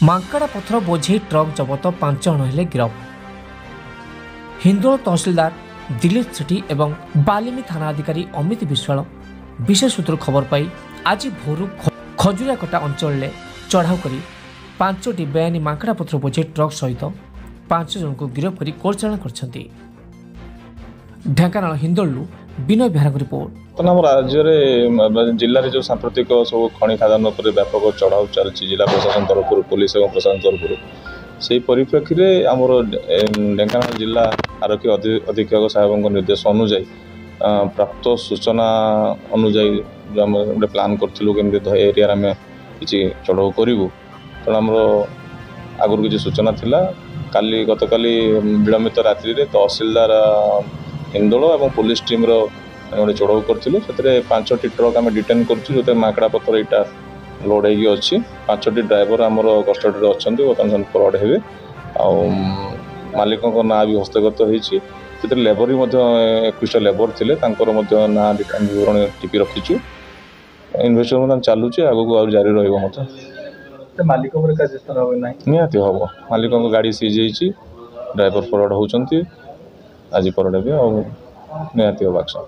ମାଙ୍କଡ଼ା ପଥର ବୋଝେଇ ଟ୍ରକ୍ ଜବତ 5 ଜଣ ହେଲେ ଗିରଫ। ହିନ୍ଦୋଳ ତହସିଲଦାର ଦିଲ୍ଲୀପ ସେଠୀ ଏବଂ ବାଲିମି ଥାନା ଅଧିକାରୀ ଅମିତ ବିଶ୍ୱାଳ ବିଶେଷ ସୂତ୍ରରୁ ଖବର ପାଇ ଆଜି ଭୋରୁ ଖଜୁରିଆକଟା ଅଞ୍ଚଳରେ ଚଢ଼ାଉ କରି 5ଟି ବେଆଇନ ମାଙ୍କଡ଼ା ପଥର ବୋଝେଇ ଟ୍ରକ୍ ସହିତ 5 ଜଣଙ୍କୁ ଗିରଫ କରି କୋର୍ଟ ଚାଲାଣ କରିଛନ୍ତି। ଢେଙ୍କାନାଳ ହିନ୍ଦୋଳରୁ ବିନୟ ବିହାରଙ୍କ ରିପୋର୍ଟ। ଆମ ରାଜ୍ୟରେ ଜିଲ୍ଲାରେ ଯେଉଁ ସାମ୍ପ୍ରତିକ ସବୁ ଖଣି ଖାଦାନ ଉପରେ ବ୍ୟାପକ ଚଢ଼ାଉ ଚାଲିଛି ଜିଲ୍ଲା ପ୍ରଶାସନ ତରଫରୁ ପୁଲିସ ଏବଂ ପ୍ରଶାସନ ତରଫରୁ ସେହି ପରିପ୍ରେକ୍ଷୀରେ ଆମର ଢେଙ୍କାନାଳ ଜିଲ୍ଲା ଆରକ୍ଷୀ ଅଧୀକ୍ଷକ ସାହେବଙ୍କ ନିର୍ଦ୍ଦେଶ ଅନୁଯାୟୀ ପ୍ରାପ୍ତ ସୂଚନା ଅନୁଯାୟୀ ଆମେ ଗୋଟେ ପ୍ଲାନ୍ କରିଥିଲୁ କେମିତି ଏରିଆରେ ଆମେ କିଛି ଚଢ଼ାଉ କରିବୁ। ତେଣୁ ଆମର ଆଗରୁ କିଛି ସୂଚନା ଥିଲା। ଗତକାଲି ବିଳମ୍ବିତ ରାତ୍ରିରେ ତହସିଲଦାର ହିନ୍ଦୋଳ ଏବଂ ପୁଲିସ ଟିମ୍ର ଗୋଟେ ଚଢ଼ାଉ କରିଥିଲୁ। ସେଥିରେ 5ଟି ଟ୍ରକ୍ ଆମେ ଡିଟେନ୍ କରୁଛୁ, ଯେଉଁଥିରେ ମାଙ୍କଡ଼ା ପଥର ଏଇଟା ଲୋଡ଼ ହେଇକି ଅଛି। 5ଟି ଡ୍ରାଇଭର ଆମର କଷ୍ଟଡିରେ ଅଛନ୍ତି, ବର୍ତ୍ତମାନ ଫରୱାର୍ଡ଼ ହେବେ। ଆଉ ମାଲିକଙ୍କ ନାଁ ବି ହସ୍ତଗତ ହେଇଛି। ସେଥିରେ ଲେବର ବି ମଧ୍ୟ 21ଟା ଲେବର ଥିଲେ, ତାଙ୍କର ମଧ୍ୟ ନାଁ ବିବରଣୀ ଟିପି ରଖିଛୁ। ଇନଭେଷ୍ଟିଗେସନ୍ ଚାଲୁଛି, ଆଗକୁ ଆହୁରି ଜାରି ରହିବ ମଧ୍ୟ। ମାଲିକ ଉପରେ କାର୍ଯ୍ୟାନୁଷ୍ଠାନ ହେବ ନାହିଁ? ନିହାତି ହେବ। ମାଲିକଙ୍କ ଗାଡ଼ି ସିଜ୍ ହେଇଛି, ଡ୍ରାଇଭର ଫରୱାର୍ଡ଼ ହେଉଛନ୍ତି, ଆଜି ଫରୱାର୍ଡ଼ ହେବେ ଆଉ ନିହାତି ହେବ ଆକ୍ସନ୍।